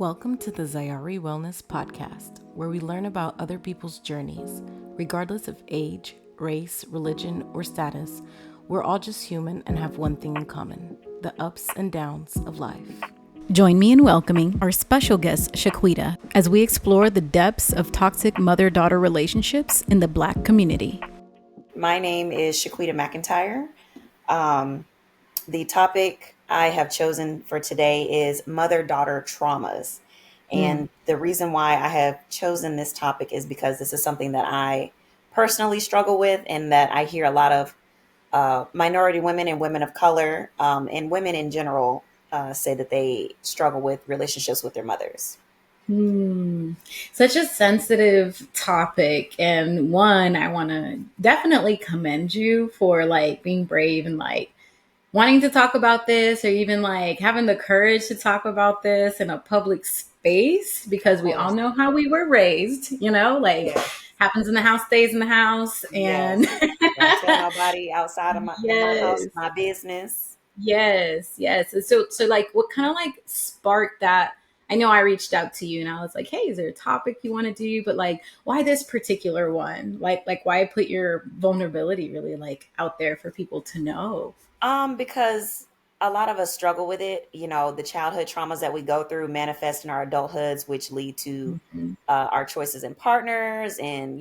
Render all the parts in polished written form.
Welcome to the Zayari Wellness Podcast, where we learn about other people's journeys. Regardless of age, race, religion, or status, we're all just human and have one thing in common: the ups and downs of life. Join me in welcoming our special guest, Shaquitta, as we explore the depths of toxic mother-daughter relationships in the Black community. My name is Shaquitta McIntyre. The topic I have chosen for today is mother-daughter traumas. And the reason why I have chosen this topic is because this is something that I personally struggle with, and that I hear a lot of minority women and women of color and women in general say that they struggle with relationships with their mothers. Such a sensitive topic. And one, I want to definitely commend you for being brave and wanting to talk about this, or even having the courage to talk about this in a public space, because we all know how we were raised, happens in the house, stays in the house. And Don't tell nobody outside of in my house, my business. Yes. So what kind of sparked that? I know I reached out to you and I was like, hey, is there a topic you want to do? But why this particular one? Why put your vulnerability really out there for people to know? Because a lot of us struggle with it. You know, the childhood traumas that we go through manifest in our adulthoods, which lead to our choices in partners and,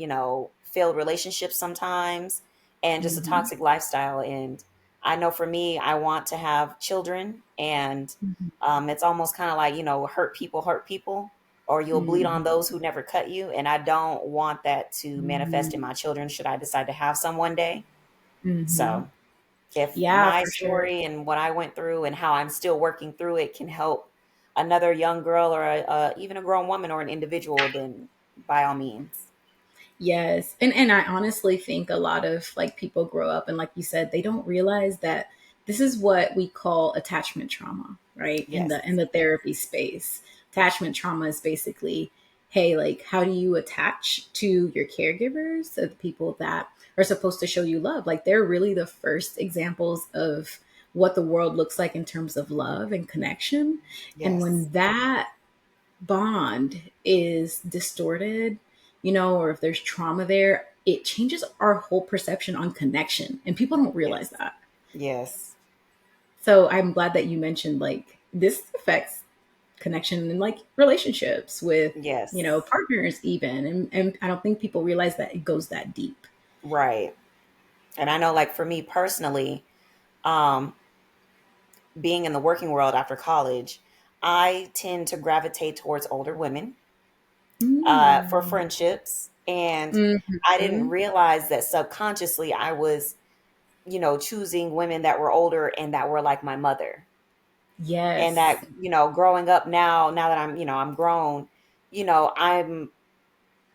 failed relationships sometimes, and just a toxic lifestyle. And I know for me, I want to have children, and it's almost kind of like, hurt people, or you'll bleed on those who never cut you. And I don't want that to manifest in my children should I decide to have some one day. So if Yeah, my for sure. story and what I went through and how I'm still working through it can help another young girl, or even a grown woman or an individual, then by all means. Yes. And I honestly think a lot of people grow up and, like you said, they don't realize that this is what we call attachment trauma, right? Yes. In the therapy space. Attachment trauma is basically, hey, how do you attach to your caregivers, to the people that are supposed to show you love? They're really the first examples of what the world looks like in terms of love and connection. And Yes. when that bond is distorted, or if there's trauma there, it changes our whole perception on connection. And people don't realize Yes. that. Yes. So I'm glad that you mentioned this affects connection and relationships with, Yes. partners even. And I don't think people realize that it goes that deep. Right. And I know, like, for me personally, um, being in the working world after college, I tend to gravitate towards older women for Mm. friendships. And I didn't Mhm. realize that subconsciously I was, choosing women that were older and that were like my mother. And Yes. that, growing up now that I'm grown,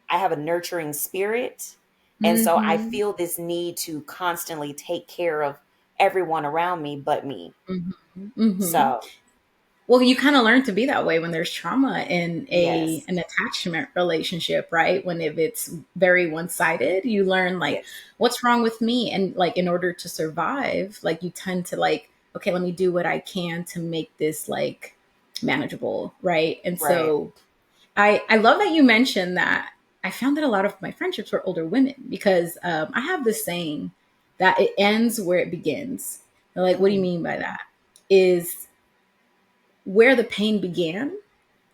I have a nurturing spirit. And so I Hmm. feel this need to constantly take care of everyone around me but me. Hmm. Hmm. So, Well, you kind of learn to be that way when there's trauma in yes. an attachment relationship, right? When if it's very one-sided, you learn Yes. what's wrong with me, and in order to survive, you tend to okay, let me do what I can to make this manageable, right? And Right. so I love that you mentioned that. I found that a lot of my friendships were older women because I have this saying that it ends where it begins. And, what do you Mm, mean by that? Is where the pain began,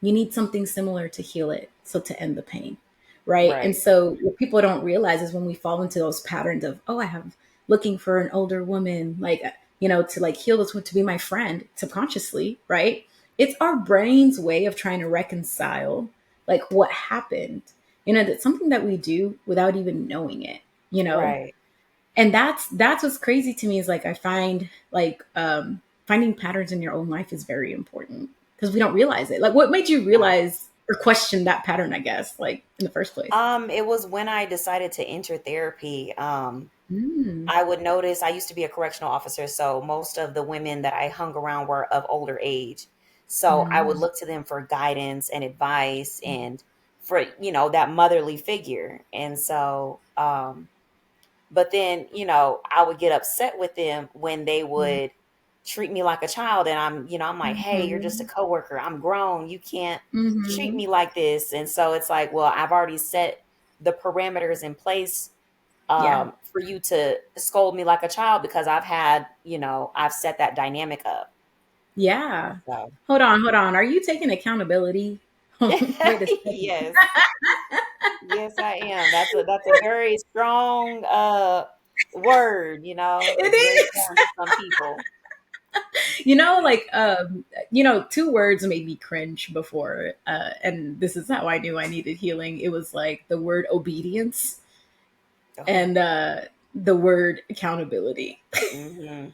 you need something similar to heal it. So to end the pain. Right. And right. so what people don't realize is when we fall into those patterns of, oh, I have looking for an older woman, to heal this one, to be my friend subconsciously. Right. It's our brain's way of trying to reconcile what happened. That's something that we do without even knowing it, Right. and that's what's crazy to me is I find finding patterns in your own life is very important because we don't realize it. What made you No. realize or question that pattern, I guess, in the first place? It was when I decided to enter therapy. Mm. I would notice I used to be a correctional officer, so most of the women that I hung around were of older age. So I would Mm. look to them for guidance and advice and for, that motherly figure. And so, but then, I would get upset with them when they would treat me like a child, and I'm like, hey, you're just a Mhm. coworker, I'm grown, you can't treat Mhm. me like this. And so it's like, well, I've already set the parameters in place Yeah. for you to scold me like a child, because I've set that dynamic up. Yeah. So Hold on, hold on. Are you taking accountability? Wait a second. yes, yes, I am. That's a very strong word. It It's very is. strong to some people. Like two words made me cringe before, and this is how I knew I needed healing. It was like the word obedience Oh. and the word accountability. Hmm.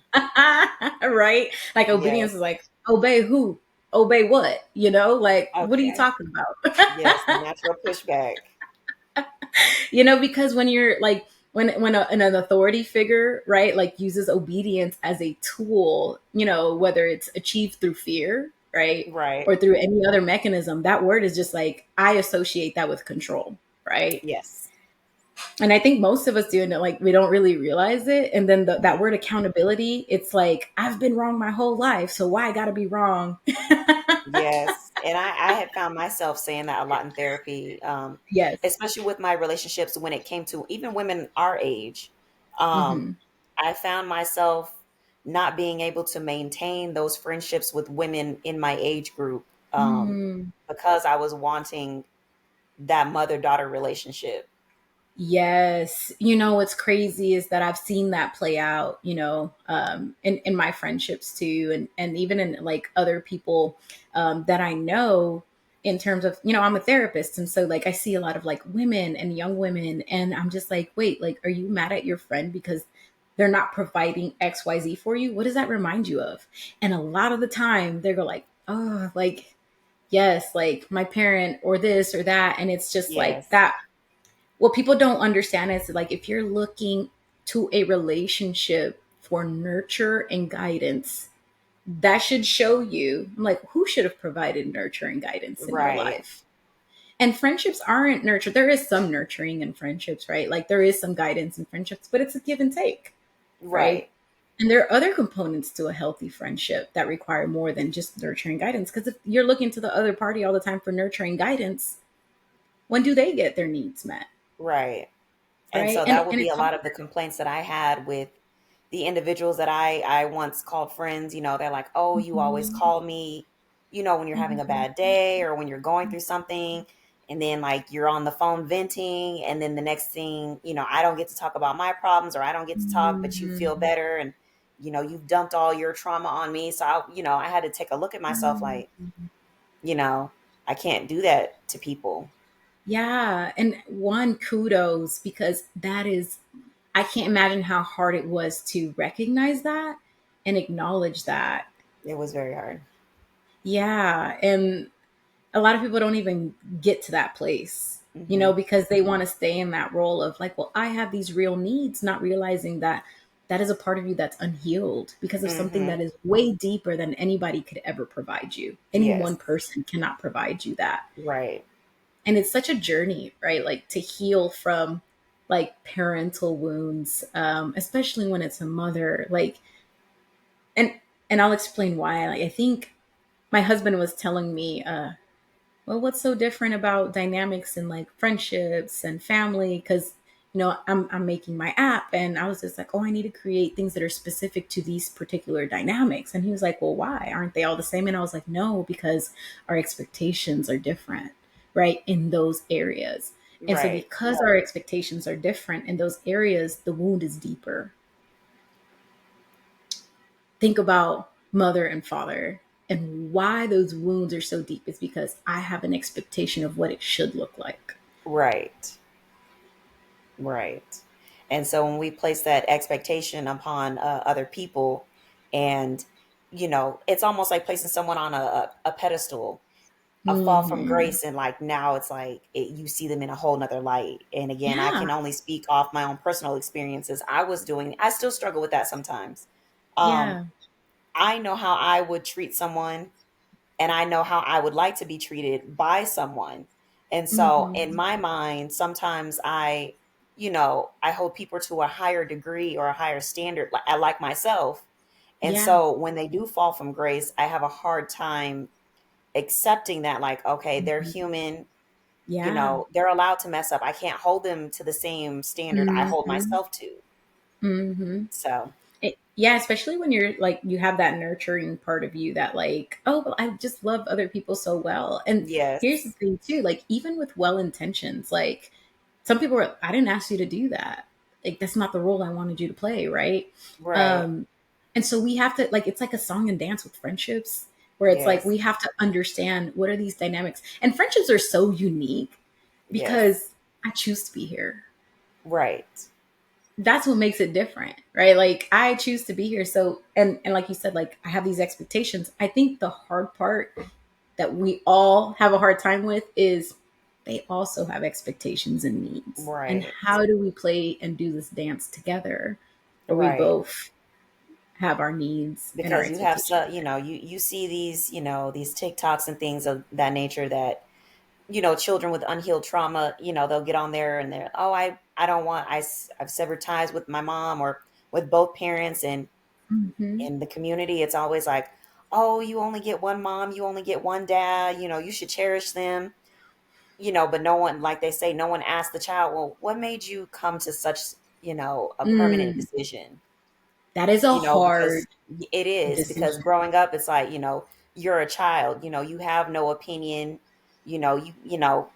Right? Like obedience is Yes. like obey who? Obey what? Like what are you Okay. talking about? Yes, natural pushback. Because when you're like an authority figure, right, like uses obedience as a tool, whether it's achieved through fear, right, Right. or through any other mechanism, that word is just like I associate that with control, right? Yes. And I think most of us do, and like we don't really realize it. And then that Mhm. word accountability, it's like I've been wrong my whole life, so why I gotta be wrong? Yes, and I had found myself saying that a lot in therapy, Yes. especially with my relationships when it came to even women our age. Um, Mm-hmm. I found myself not being able to maintain those friendships with women in my age group, Mm. because I was wanting that mother-daughter relationship. Yes. What's crazy is that I've seen that play out, in my friendships too. And even in like other people that I know in terms of, I'm a therapist. And so like I see a lot of like women and young women. And I'm just like, wait, like, are you mad at your friend because they're not providing XYZ for you? What does that remind you of? And a lot of the time they go like, oh, like, yes, like my parent or this or that. And it's just like Yes. that what people don't understand is like if you're looking to a relationship for nurture and guidance, that should show you like who should have provided nurture and guidance in your Right. life. And friendships aren't nurture. There is some nurturing in friendships, right? Like there is some guidance in friendships, but it's a give and take, right? Right. And there are other components to a healthy friendship that require more than just nurturing guidance. Because if you're looking to the other party all the time for nurturing guidance, when do they get their needs met? Right. And Right. so And that would and be it's a lot of the complaints that I had with the individuals that I once called friends. They're like, "Oh, you always Mhm. call me, when you're having a Mhm. bad day or when you're going through something." And then like you're on the phone venting, and then the next thing, I don't get to talk about my problems, or I don't get to talk, but you feel Mhm. better, and you've dumped all your trauma on me. So I had to take a look at myself like, Mhm. you know, I can't do that to people. Yeah, and one kudos because that is I can't imagine how hard it was to recognize that and acknowledge that. It was very hard. Yeah, and a lot of people don't even get to that place, Hmm. because they want to stay in that role of like, well, I have these real needs, not realizing that that is a part of you that's unhealed because of something Hmm. that is way deeper than anybody could ever provide you. Any one Yes. person cannot provide you that. Right. And it's such a journey, right? Like to heal from like parental wounds, especially when it's a mother. Like, and I'll explain why. Like, I think my husband was telling me, well, what's so different about dynamics and like friendships and family? Because I'm making my app, and I was just like, oh, I need to create things that are specific to these particular dynamics. And he was like, well, why aren't they all the same? And I was like, no, because our expectations are different, right, in those areas. And so Right. because our expectations are different in those areas, the wound is deeper. Think about mother and father, and why those wounds are so deep is because I have an expectation of what it should look like. Right. Right. And so when we place that expectation upon other people, and it's almost like placing someone on a pedestal, a fall from Hmm. grace, and like now it's like you see them in a whole nother light. And again, I Yeah. can only speak off my own personal experiences. I still struggle with that sometimes. um Yeah. I know how I would treat someone, and I know how I would like to be treated by someone. And so in Hmm. my mind, sometimes I hold people to a higher degree or a higher standard, like myself. And Yeah. so when they do fall from grace, I have a hard time accepting that, like, okay, they're Mhm. human, Yeah. they're allowed to mess up. I can't hold them to the same standard I hold Mhm. myself to. Mhm. So, Yeah, especially when you're like you have that nurturing part of you that like, oh, well, I just love other people so well. And here's the yes. thing too, like even with well intentions, like some people are, I didn't ask you to do that. Like that's not the role I wanted you to play, right? Right. Um, and so we have to like it's like a song and dance with friendships, where it's like Yes. we have to understand what are these dynamics. And friendships are so unique Yes. because I choose to be here. Right. That's what makes it different, right? Like I choose to be here. So and like you said, like I have these expectations. I think the hard part that we all have a hard time with is they also have expectations and needs. And Right. how do we play and do this dance together where we Right. both have our needs and our Because you have expectations? so, you see these, these TikToks and things of that nature that, children with unhealed trauma, they'll get on there and they're, oh, I don't want, I've severed ties with my mom or with both parents. And Mm-hmm. in the community, it's always like, oh, you only get one mom, you only get one dad, you should cherish them, but no one, like they say, no one asked the child, well, what made you come to such, a permanent Mm, decision? that is a hard Because it is, because decision. growing up, it's like, you're a child, you have no opinion, you don't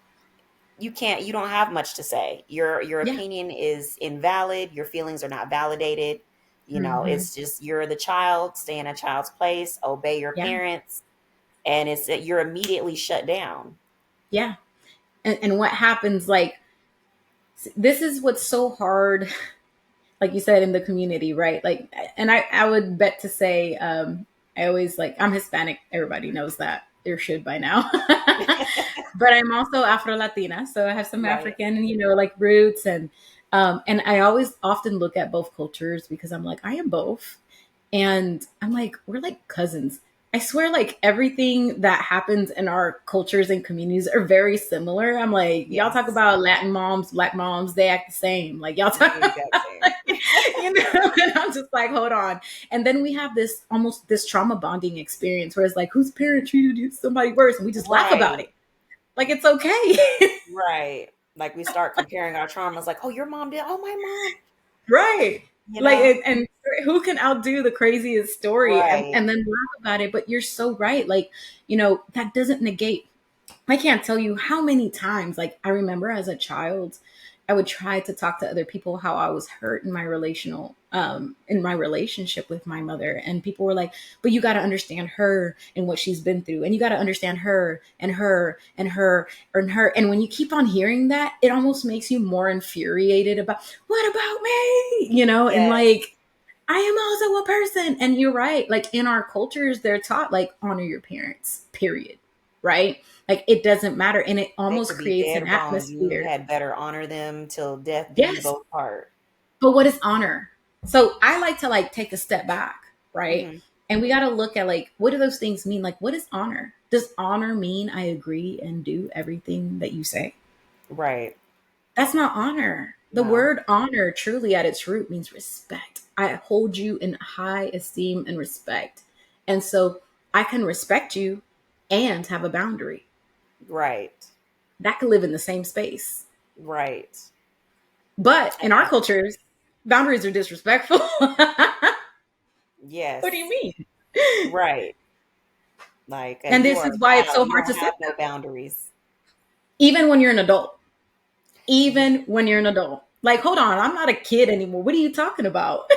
have much to say. Your Yeah. opinion is invalid. Your feelings are not validated. Mm-hmm. It's just you're the child, stay in a child's place, obey your Yeah. parents, and it's that you're immediately shut down. Yeah. And what happens like this is what's so hard like you said in the community, right? Like, and I would bet to say, I always like I'm Hispanic. Everybody knows that or should by now, but I'm also Afro Latina, so I have some Right. African, like roots, and I always often look at both cultures because I'm like I am both, and I'm like we're like cousins. I swear, like everything that happens in our cultures and communities are very similar. I'm like, y'all talk Yes. about Latin moms, Black moms, they act the same. Like y'all talk The exact same. and I'm just like, hold on. And then we have this almost this trauma bonding experience where it's like, whose parent treated you somebody worse? And we just laugh about Right. it. Like it's okay. Right. Like we start comparing our traumas, like, oh, your mom did. Oh, my mom. Right. You Like know. and who can outdo the craziest story Right. and then laugh about it. But you're so right. Like, that doesn't negate I can't tell you how many times, like, I remember as a child, I would try to talk to other people how I was hurt in my relationship with my mother. And people were like, but you got to understand her and what she's been through. And you got to understand her and her and her and her. And when you keep on hearing that, it almost makes you more infuriated about, what about me? And Yes. like, I am also a person. And you're right. Like in our cultures, they're taught like honor your parents, period. Right? Like it doesn't matter. And it They almost could be creates dead an or gone. You atmosphere. had better honor them till death do you Yes. both part. But what is honor? So I like to like take a step back, right? Hmm. And we got to look at like, what do those things mean? Like, what is honor? Does honor mean I agree and do everything that you say? Right. That's not honor. The No. word honor truly at its root means respect. I hold you in high esteem and respect. And so I can respect you and have a boundary Right. that could live in the same space. Right. But in And our cultures, boundaries are disrespectful. What do you yes. mean? Right. Like And you this are is a why it's child. so You hard don't to have sit no boundaries. even when you're an adult. Ye- Even when you're an adult. Like, hold on, I'm not a kid anymore. What are you talking about?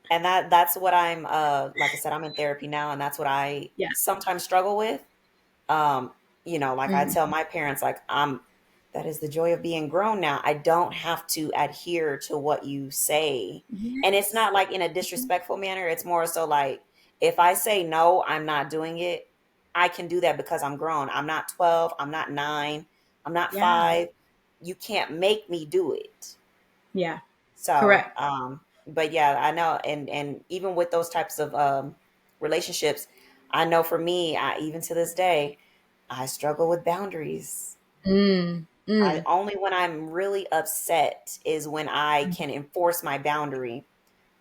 And that's what I'm like I said, I'm in therapy now, and that's what I Yeah. sometimes struggle with. Um, like I Mm. tell my parents, like, that is the joy of being grown now. I don't have to adhere to what you say. And it's Yes. not like in a disrespectful manner. It's more so like, if I say no, I'm not doing it. I can do that because I'm grown. I'm not 12. I'm not 9. I'm not Yeah. 5. You can't make me do it. Yeah. So, Correct. but yeah, I know. And even with those types of relationships, I know for me, even to this day, I struggle with boundaries. Mm. I Mm. only when I'm really upset is when I can enforce my boundary.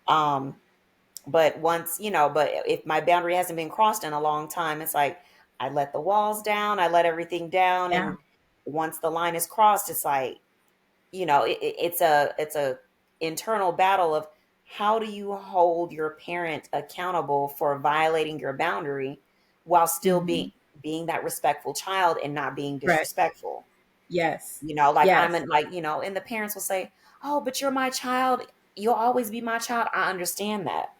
Um, But once, but if my boundary hasn't been crossed in a long time, it's like I let the walls down, I let everything down. Yeah. And once the line is crossed, it's like, it's a internal battle of how do you hold your parent accountable for violating your boundary while still Hmm. being that respectful child and not being Correct. disrespectful. Yes. Like I'm Yes. in, like, and the parents will say, "Oh, but you're my child. You'll always be my child." I understand that.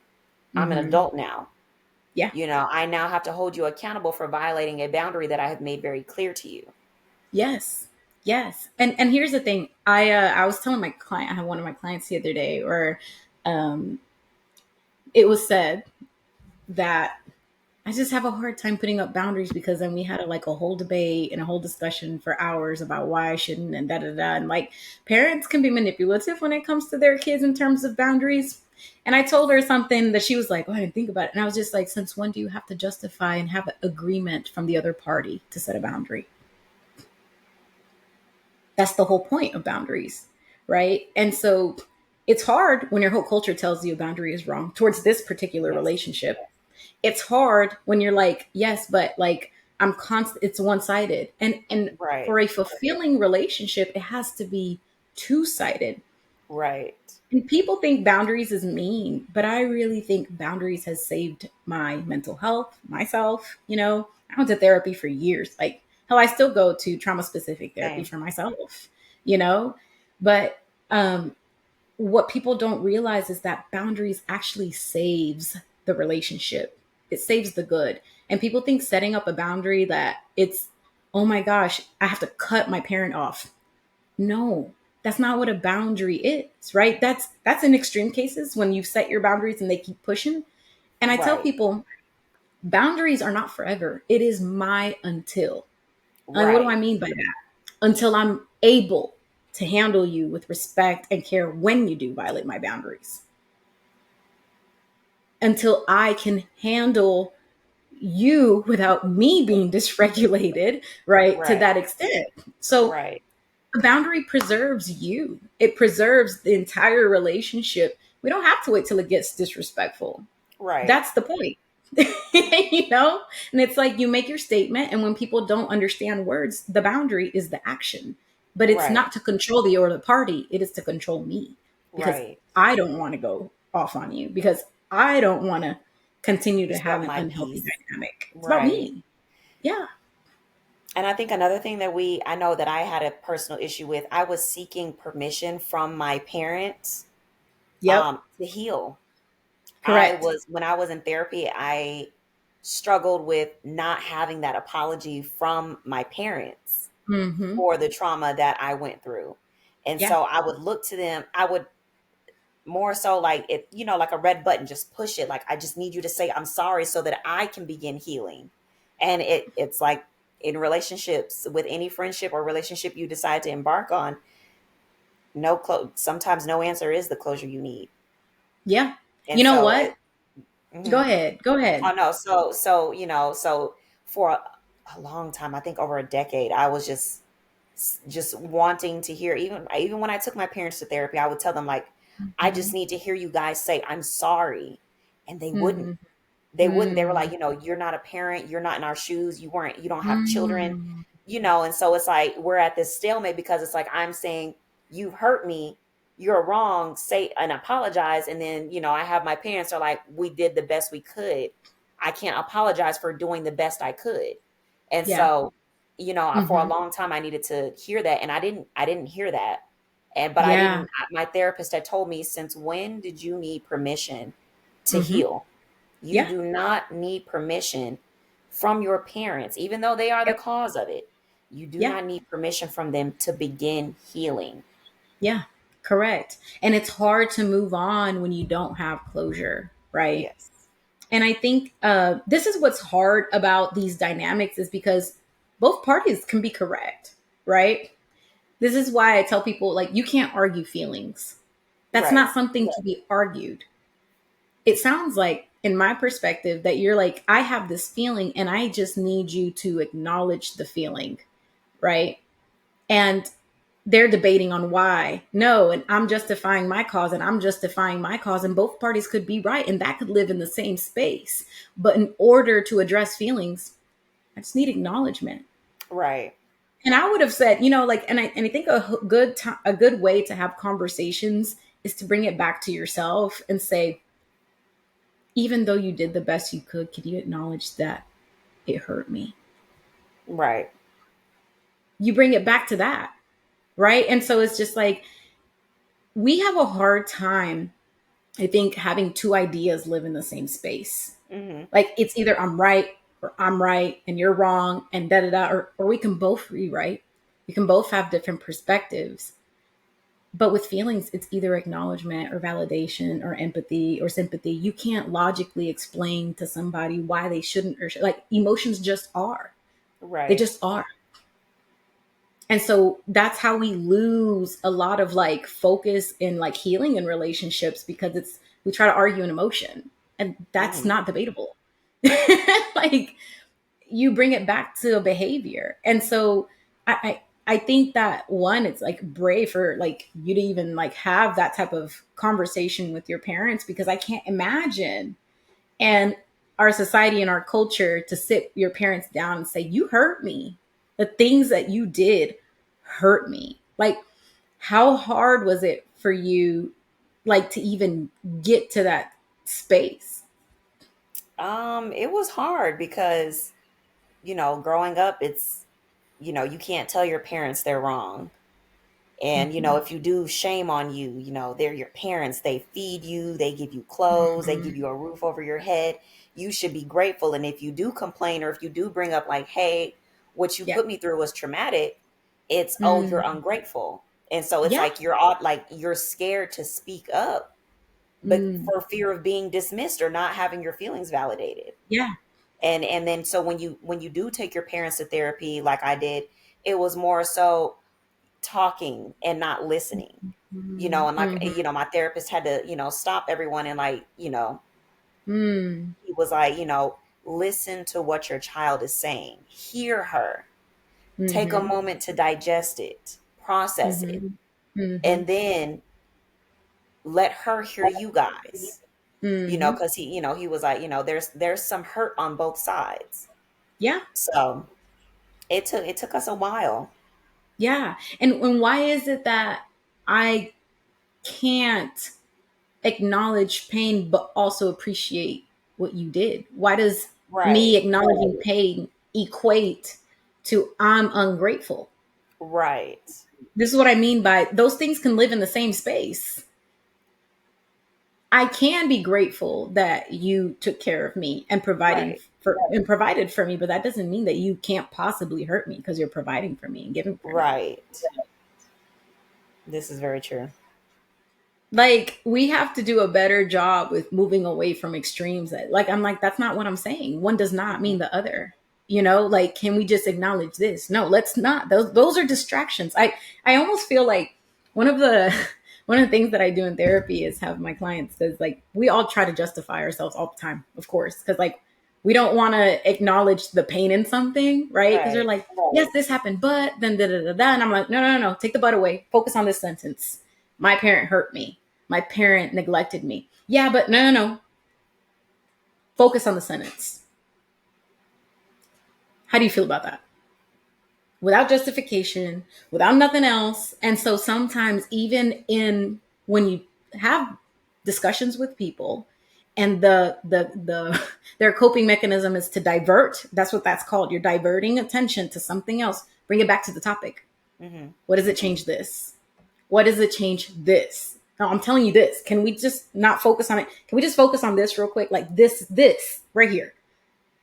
I'm an Hmm. adult now. Yeah. I now have to hold you accountable for violating a boundary that I have made very clear to you. Yes. Yes. And here's the thing. I was telling my client, I had one of my clients the other day, or um it was said that I just have a hard time putting up boundaries because then we had a whole debate and a whole discussion for hours about why I shouldn't and da da da. And like parents can be manipulative when it comes to their kids in terms of boundaries. And I told her something that she was like, "Oh, I didn't think about it." And I was just like, "Since when do you have to justify and have an agreement from the other party to set a boundary?" That's the whole point of boundaries, right? And so it's hard when your whole culture tells you a boundary is wrong towards this particular Yes. relationship. It's hard when you're like, yes, but like I'm constant. It's one sided, and Right. for a fulfilling relationship, it has to be two sided. Right. And people think boundaries is mean, but I really think boundaries has saved my mental health, myself. I went to therapy for years. Like, hell, I still go to trauma specific therapy Same. for myself, you know? But what people don't realize is that boundaries actually saves the relationship. It saves the good. And people think setting up a boundary that it's, oh my gosh, I have to cut my parent off. No, that's not what a boundary is, right? That's in extreme cases when you set your boundaries and they keep pushing. And I tell Right. people, boundaries are not forever. It is my until. And what do I Right. mean by that? Until I'm able to handle you with respect and care when you do violate my boundaries. Until I can handle you without me being dysregulated, right? To Right. that extent. So Right. a boundary preserves you. It preserves the entire relationship. We don't have to wait till it gets disrespectful. Right. That's the point. And it's like you make your statement, and when people don't understand words, the boundary is the action. But it's Right. not to control the other party, it is to control me because Right. I don't want to go off on you, because I don't want to continue to have Disrupt an my unhealthy peace. dynamic. It's about Right. me. Yeah. And I think another thing that I know that I had a personal issue with, I was seeking permission from my parents Yep. to heal. Correct. When I was in therapy, I struggled with not having that apology from my parents Mm-hmm. for the trauma that I went through. And Yeah. so I would look to them, I would more so like it, like a red button, just push it. Like, I just need you to say I'm sorry so that I can begin healing. And it's like in relationships, with any friendship or relationship you decide to embark on, sometimes no answer is the closure you need. Yeah. And You know so what? Go mhm. ahead. Go Oh ahead. no, so for a long time, I think over a decade, I was just wanting to hear, even when I took my parents to therapy, I would tell them, like, I just Mm-hmm. need to hear you guys say I'm sorry. And they wouldn't. Mm-hmm. They were Mm-hmm. like, you're not a parent, you're not in our shoes, you don't have children, Mm-hmm. and so it's like we're at this stalemate, because it's like I'm saying, you've hurt me, you're wrong, say and apologize. And then, I have my parents are like, we did the best we could. I can't apologize for doing the best I could. And Yeah. so, for a Mm-hmm. long time I needed to hear that, and I didn't hear that. But I Yeah. didn't my therapist had told me, since when did you need permission to Mm-hmm. heal? You Yeah. do not need permission from your parents, even though they are the Yep. cause of it. You do Yeah. not need permission from them to begin healing. Yeah. Correct. And it's hard to move on when you don't have closure, right? Yes. And I think this is what's hard about these dynamics, is because both parties can be correct, right? This is why I tell people, like, you can't argue feelings. That's Right. not something to be argued. It sounds like, in my perspective, that you're like, I have this feeling and I just need you to acknowledge the feeling, right? And they're debating on why. No, and I'm justifying my cause and I'm justifying my cause, and both parties could be right and that could live in the same space. But in order to address feelings, I just need acknowledgement. Right. And I would have said, like, and I think a good way to have conversations is to bring it back to yourself and say, even though you did the best you could, can you acknowledge that it hurt me? Right. You bring it back to that, right? And so it's just like we have a hard time, I think, having two ideas live in the same space. Mm-hmm. Like it's either I'm right or I'm right and you're wrong and da da da, or we can both be right. We can both have different perspectives. But with feelings, it's either acknowledgement or validation or empathy or sympathy. You can't logically explain to somebody why they shouldn't or like emotions just are. They Right. just are. And so that's how we lose a lot of like focus in like healing in relationships, because we try to argue an emotion and that's Mm-hmm. not debatable. Like you bring it back to a behavior. And so I think that one, it's like brave for like you to even like have that type of conversation with your parents, because I can't imagine, and our society and our culture, to sit your parents down and say, you hurt me. The things that you did hurt me. Like, how hard was it for you, like, to even get to that space? It was hard because, growing up, it's, you can't tell your parents they're wrong. And, Mm-hmm. if you do, shame on you. They're your parents. They feed you, they give you clothes, they give you a roof over your head. You should be grateful. And if you do complain, or if you do bring up, like, hey, what you Yeah. put me through was traumatic, it's, oh, you're Mm. ungrateful. And so it's Yeah. like you're scared to speak up, but Mm. for fear of being dismissed or not having your feelings validated. Yeah. And then so when you do take your parents to therapy, like I did, it was more so talking and not listening. And like, Mm-hmm. my therapist had to, stop everyone, and like, Mm. he was like, listen to what your child is saying, hear her, take a Mm-hmm. moment to digest it, process it, Mm-hmm. Mm-hmm. and then let her hear you guys. Mm-hmm. Because he was like, there's some hurt on both sides. Yeah. So it took us a while. Yeah. And why is it that I can't acknowledge pain but also appreciate what you did? Why does me Right. acknowledging pain equate to I'm ungrateful? Right. This is what I mean by those things can live in the same space. I can be grateful that you took care of me and Right. provided for me, but that doesn't mean that you can't possibly hurt me because you're providing for me and giving for me. Right. This is very true. Like we have to do a better job with moving away from extremes. Like I'm like, that's not what I'm saying. One does not Mhm. mean the other. Like, can we just acknowledge this? No, let's not. Those are distractions. I almost feel like one of the one of the things that I do in therapy is have my clients says, like, we all try to justify ourselves all the time, of course, because like we don't want to acknowledge the pain in something, right? Because they're Right. like, yes, this happened, but then da da da da, and I'm like, no, no, no, no, take the but away. Focus on this sentence. My parent hurt me. My parent neglected me. Yeah, but no, no, no. Focus on the sentence. How do you feel about that? Without justification, without nothing else. And so sometimes, even in when you have discussions with people, and their coping mechanism is to divert. That's what that's called. You're diverting attention to something else. Bring it back to the topic. Hmm. What does it change this? What does it change this? No, I'm telling you this. Can we just not focus on it? Can we just focus on this real quick? Like this right here.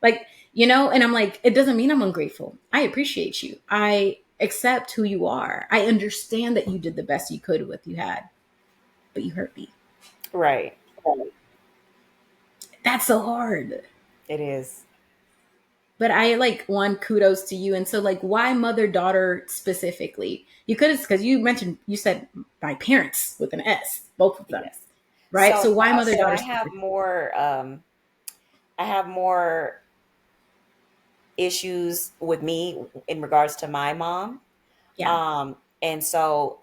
Like, and I'm like, it doesn't mean I'm ungrateful. I appreciate you. I accept who you are. I understand that you did the best you could with what you had, but you hurt me. Right. That's so hard. It is. But I like one kudos to you. And so like why mother daughter specifically? You could have, because you said my parents with an S, both of them. Yes. Right? So So why mother so daughter I have specifically? more I have more issues with me in regards to my mom. Yeah. And so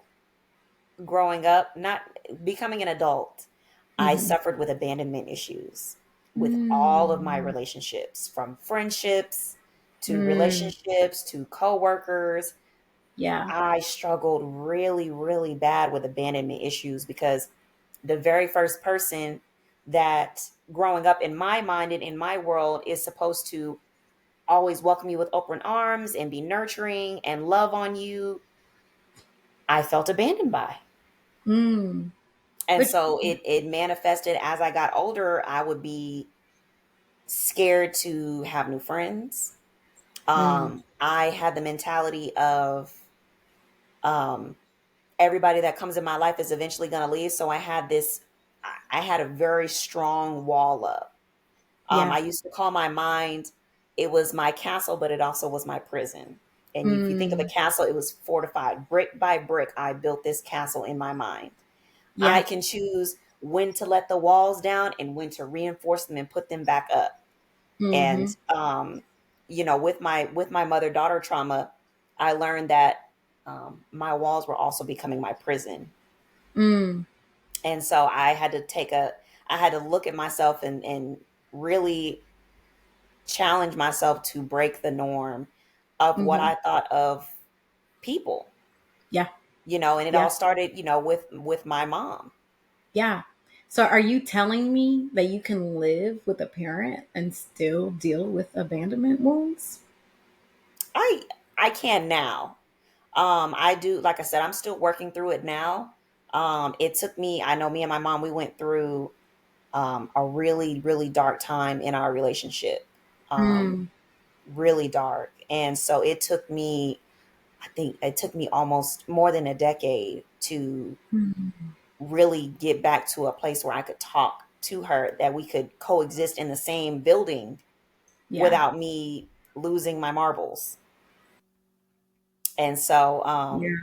growing up, not becoming an adult, I Mm-hmm. suffered with abandonment issues with all of my Mm. relationships, from friendships to Mm. relationships to coworkers. Yeah. I struggled really, really bad with abandonment issues because the very first person that growing up in my mind and in my world is supposed to always welcome you with open arms and be nurturing and love on you, I felt abandoned by. Mm. And But so it manifested as I got older. I would be scared to have new friends. mm. I had the mentality of um, everybody that comes in my life is eventually going to leave. So I had a very strong wall up. Yeah. I used to call my mind, it was my castle, but it also was my prison. And if you think of a Mm. castle, it was fortified brick by brick. I built this castle in my mind. I Yeah. can choose when to let the walls down and when to reinforce them and put them back up. And Mm-hmm. with my mother daughter trauma, I learned that my walls were also becoming my prison. Mm. And so I had to look at myself and really challenge myself to break the norm of what Mm-hmm. I thought of people, Yeah. and it Yeah. all started, with my mom. Yeah. So are you telling me that you can live with a parent and still deal with abandonment wounds? I I can now. I do, like I said, I'm still working through it now. It took me, I know me and my mom, we went through a really, really dark time in our relationship. Um, Mm. really dark. And so I think it took me almost more than a decade to Mm. really get back to a place where I could talk to her, that we could coexist in the same building Yeah. without me losing my marbles. And so, Yeah.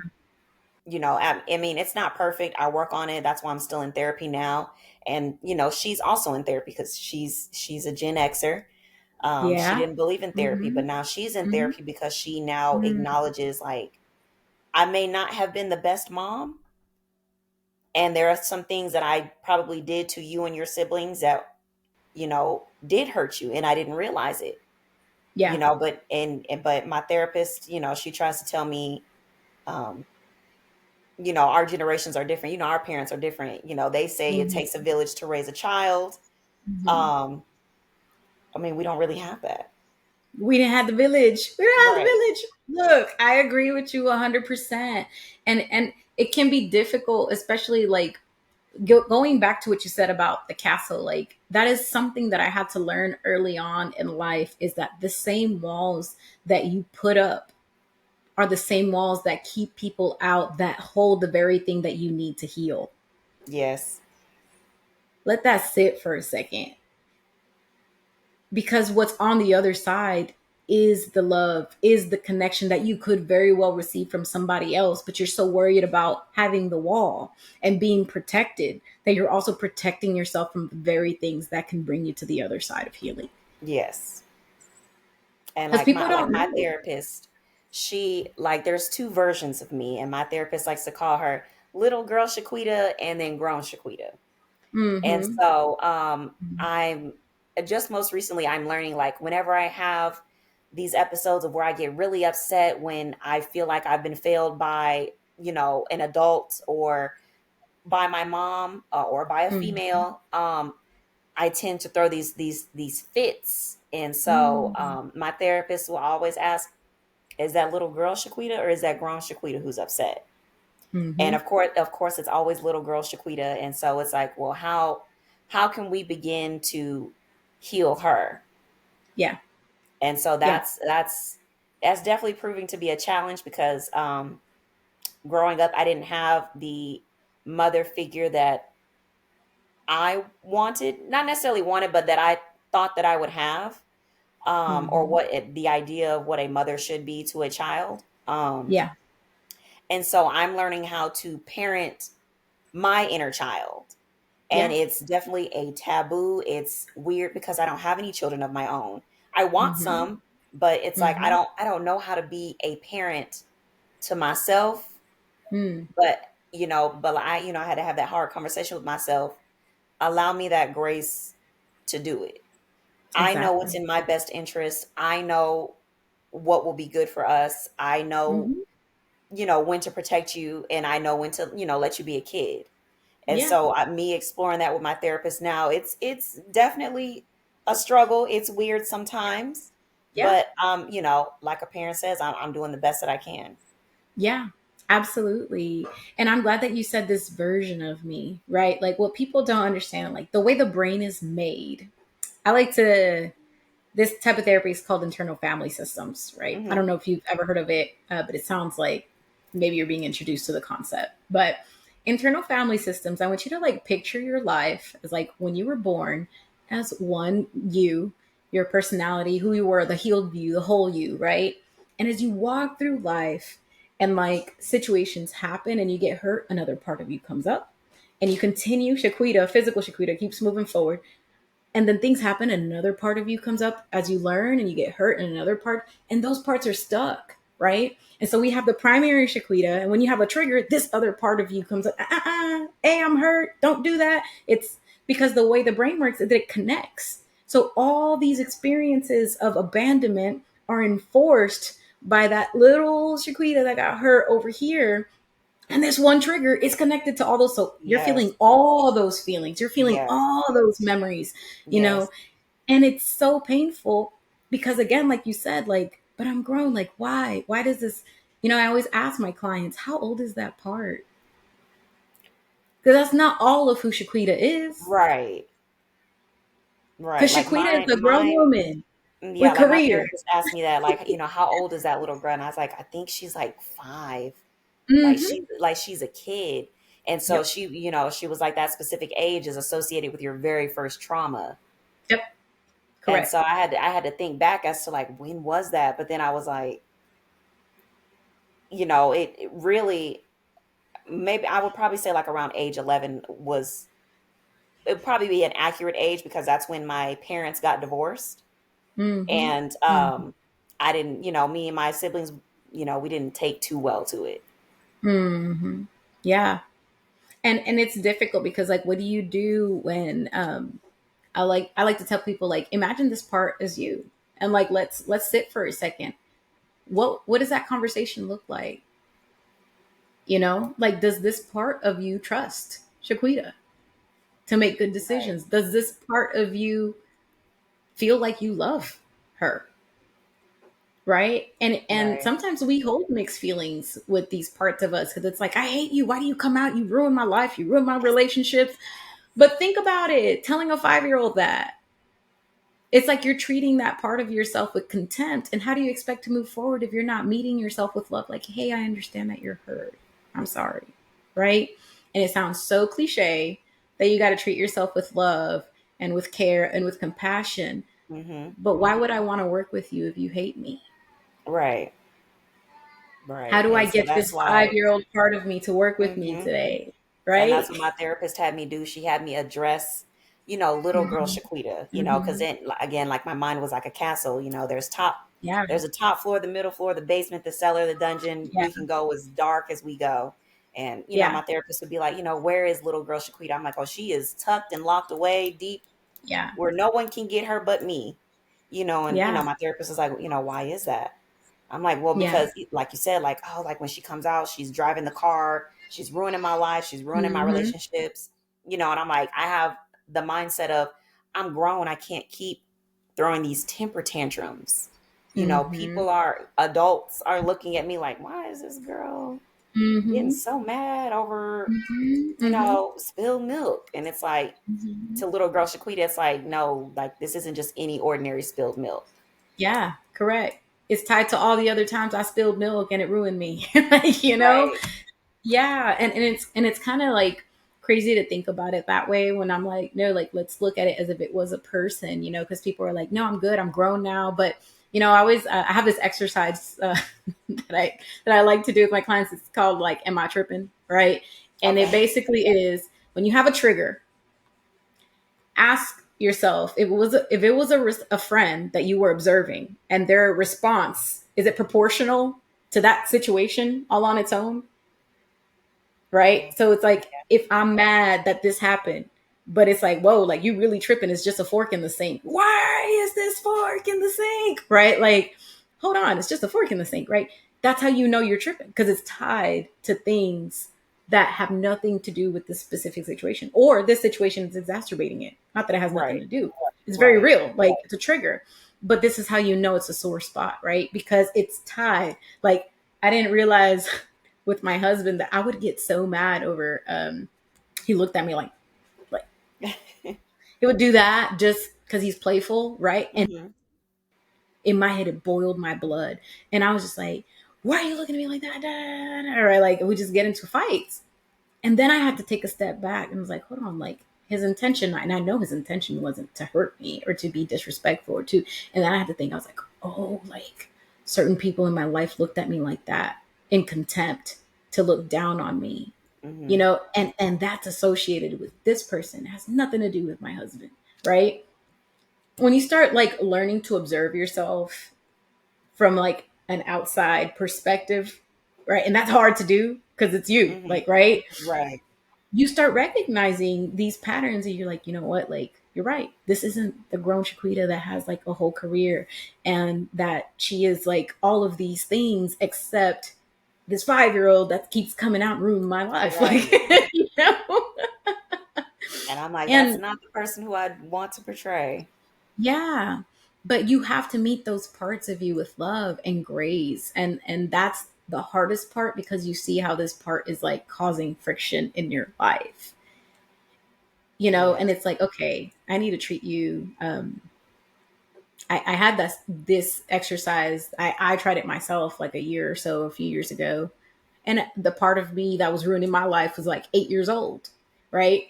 I mean, it's not perfect. I work on it. That's why I'm still in therapy now. And, she's also in therapy because she's a Gen Xer. She Yeah. didn't believe in therapy, Mm-hmm. but now she's in Mm-hmm. therapy because she now Mm. acknowledges, like, I may not have been the best mom, and there are some things that I probably did to you and your siblings that, did hurt you, and I didn't realize it. Yeah. But my therapist, she tries to tell me, um, our generations are different. Our parents are different. They say it takes a Mm-hmm. village to raise a child. Mm-hmm. Um, I mean, we don't really have that. We didn't have the village. We didn't have the Right. village. Look, I agree with you 100%. And it can be difficult, especially like going back to what you said about the castle. Like that is something that I had to learn early on in life, is that the same walls that you put up are the same walls that keep people out, that hold the very thing that you need to heal. Yes. Let that sit for a second, because what's on the other side is the love, is the connection that you could very well receive from somebody else, but you're so worried about having the wall and being protected that you're also protecting yourself from the very things that can bring you to the other side of healing. Yes. And Because like people my don't my know. therapist, she, like, there's two versions of me, and my therapist likes to call her little girl Shaquitta and then grown Shaquitta. And Mm-hmm. so I'm just most recently I'm learning, like, whenever I have these episodes of where I get really upset when I feel like I've been failed by, an adult, or by my mom, or by a Mm-hmm. female, I tend to throw these fits. And so Mm-hmm. my therapist will always ask, is that little girl Shaquita or is that grown Shaquita who's upset? And Mm-hmm. of course, it's always little girl Shaquita. And so it's like, well, how can we begin to heal her? Yeah. And so Yeah. that's definitely proving to be a challenge because growing up, I didn't have the mother figure that I wanted, not necessarily wanted, but that I thought that I would have, or Mm-hmm. the idea of what a mother should be to a child. Yeah. And so I'm learning how to parent my inner child. And Yeah. it's definitely a taboo. It's weird because I don't have any children of my own. I want Mm-hmm. some, but it's like I Mm-hmm. don't I don't know how to be a parent to myself, Mm, But, but I had to have that hard conversation with myself. Allow me that grace to do it. I know what's exactly. in my best interest. I know what will be good for us. I know, Hmm. when to protect you, and I know when to, let you be a kid. And Yeah. so me exploring that with my therapist now, it's definitely a struggle. It's weird sometimes, Yeah. but like a parent says, I'm doing the best that I can. Yeah. Absolutely. And I'm glad that you said this version of me, right? Like what people don't understand, like the way the brain is made. I like to this type of therapy is called internal family systems, right? I Hmm. don't know if you've ever heard of it, but it sounds like maybe you're being introduced to the concept. But internal family systems, I want you to like picture your life as like when you were born as one you, your personality, who you were, the healed you, the whole you, right? And as you walk through life and like situations happen and you get hurt, another part of you comes up and you continue. Shaquitta, physical Shaquitta, keeps moving forward, and then things happen and another part of you comes up as you learn and you get hurt in another part, and those parts are stuck, right? And so we have the primary Shaquita, and when you have a trigger, this other part of you comes up, hey, I'm hurt, don't do that. It's because the way the brain works is that it connects. So all these experiences of abandonment are enforced by that little Shaquita that got hurt over here, and this one trigger is connected to all those. So you're Yes. feeling all those feelings. You're feeling Yes. all those memories, you Yes. know, and it's so painful because, again, like you said, like, but I'm grown. Like, why? Why does this? I always ask my clients, how old is that part? Because that's not all of who Shaquita is. Right. Right. Because Like Shaquita is mine, a grown mine, woman yeah, with like my career. therapist asked me that, like, how old is that little girl? And I was like, I think she's like 5. Mm-hmm. Like she's a kid. And so Yep. she was like that specific age is associated with your very first trauma. Yep. And so Correct. I had to think back as to like when was that? But then I was like, it really, maybe I would probably say like around age 11 was, it would probably be an accurate age because that's when my parents got divorced. Mm-hmm. And Mm-hmm. I didn't, me and my siblings, we didn't take too well to it. Mm-hmm. Yeah. And it's difficult because, like, what do you do when I like to tell people, like, imagine this part as you, and like let's sit for a second. What does that conversation look like? Like, does this part of you trust Shaquita to make good Right. decisions? Does this part of you feel like you love her? Right. And Right. sometimes we hold mixed feelings with these parts of us because it's like, I hate you. Why do you come out? You ruin my life. You ruin my relationships. But think about it, telling a 5-year old that. It's like you're treating that part of yourself with contempt. And how do you expect to move forward if you're not meeting yourself with love? Like, hey, I understand that you're hurt. I'm sorry. Right. And it sounds so cliche that you got to treat yourself with love and with care and with compassion. Hmm. But why would I want to work with you if you hate me? Right. How Right. do I And so get that's this why. 5-year old part of me to work with me Hmm. today? And Right. that's what my therapist had me do. She had me address, little girl Hmm. Shaquita, because Hmm. then again, like my mind was like a castle. Yeah. There's a top floor, the middle floor, the basement, the cellar, the dungeon. Yeah. We can go as dark as we go. And, Yeah. my therapist would be like, where is little girl Shaquita? I'm like, oh, she is tucked and locked away deep Yeah. where no one can get her but me. And, Yeah. my therapist is like, why is that? I'm like, well, Yeah. because like you said, like, oh, like when she comes out, she's driving the car, she's ruining my life, she's ruining my Hmm. relationships, and I'm like, I have the mindset of I'm grown, I can't keep throwing these temper tantrums. Hmm. People adults are looking at me like, why is this girl getting Hmm. so mad over, Hmm. Hmm. spilled milk? And it's like, Hmm. to little girl Shaquita, it's like, no, like this isn't just any ordinary spilled milk. Yeah, correct. It's tied to all the other times I spilled milk and it ruined me. Like, Right. Yeah, and it's kind of like crazy to think about it that way when I'm like, no, like let's look at it as if it was a person, because people are like, no, I'm good, I'm grown now. But I always I have this exercise that I like to do with my clients. It's called like, am I tripping? Right, and it Okay. basically is when you have a trigger, ask yourself if it was a friend that you were observing and their response, is it proportional to that situation all on its own? right? So it's like, if I'm mad that this happened, but it's like, whoa, like you really tripping. It's just a fork in the sink. Why is this fork in the sink? Right? Like, hold on, it's just a fork in the sink, right? That's how you know you're tripping, because it's tied to things that have nothing to do with this specific situation, or this situation is exacerbating it. Not that it has nothing Right. to do. It's very Right. real. Like, it's a trigger. But this is how you know it's a sore spot, right? Because it's tied. Like, I didn't realize with my husband that I would get so mad over he looked at me like he would do that just because he's playful, right? And Hmm. in my head, it boiled my blood. And I was just like, why are you looking at me like that? Da, da, da, da. Right? Like, we just get into fights. And then I had to take a step back and was like, hold on, like, his intention, and I know his intention wasn't to hurt me or to be disrespectful or to, and then I had to think, I was like, oh, like, certain people in my life looked at me like that in contempt, to look down on me, Hmm. and that's associated with this person. It has nothing to do with my husband, right? When you start like learning to observe yourself from like an outside perspective, right? And that's hard to do because it's you, Hmm. like, right? Right. You start recognizing these patterns and you're like, you know what? Like, you're right. This isn't the grown Shaquitta that has like a whole career and that she is like all of these things except this 5-year old that keeps coming out and ruining my life. Like, Right. you know? And I'm like, that's And not the person who I want to portray. yeah, but you have to meet those parts of you with love and grace. And that's the hardest part, because you see how this part is like causing friction in your life. Yeah. And it's like, okay, I need to treat you. I had this exercise. I tried it myself like a year or so, a few years ago. And the part of me that was ruining my life was like 8 years old, right?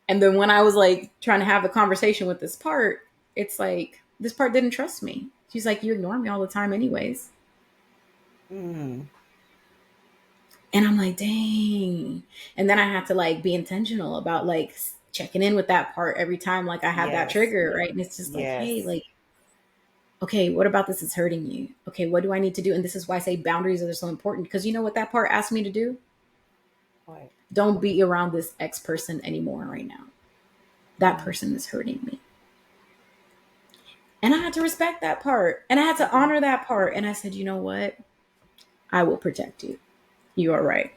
And then when I was like trying to have a conversation with this part, it's like this part didn't trust me. She's like, you ignore me all the time anyways. Mm. And I'm like, dang. And then I had to like be intentional about like checking in with that part every time like I had that Yes. trigger, right? And it's just like, hey, Yes. like, okay, what about this is hurting you? Okay, what do I need to do? And this is why I say boundaries are so important, because you know what that part asked me to do? What? Don't be around this ex person anymore right now. That Mm. person is hurting me. And I had to respect that part. And I had to Mhm. honor that part. And I said, you know what? I will protect you. You are right.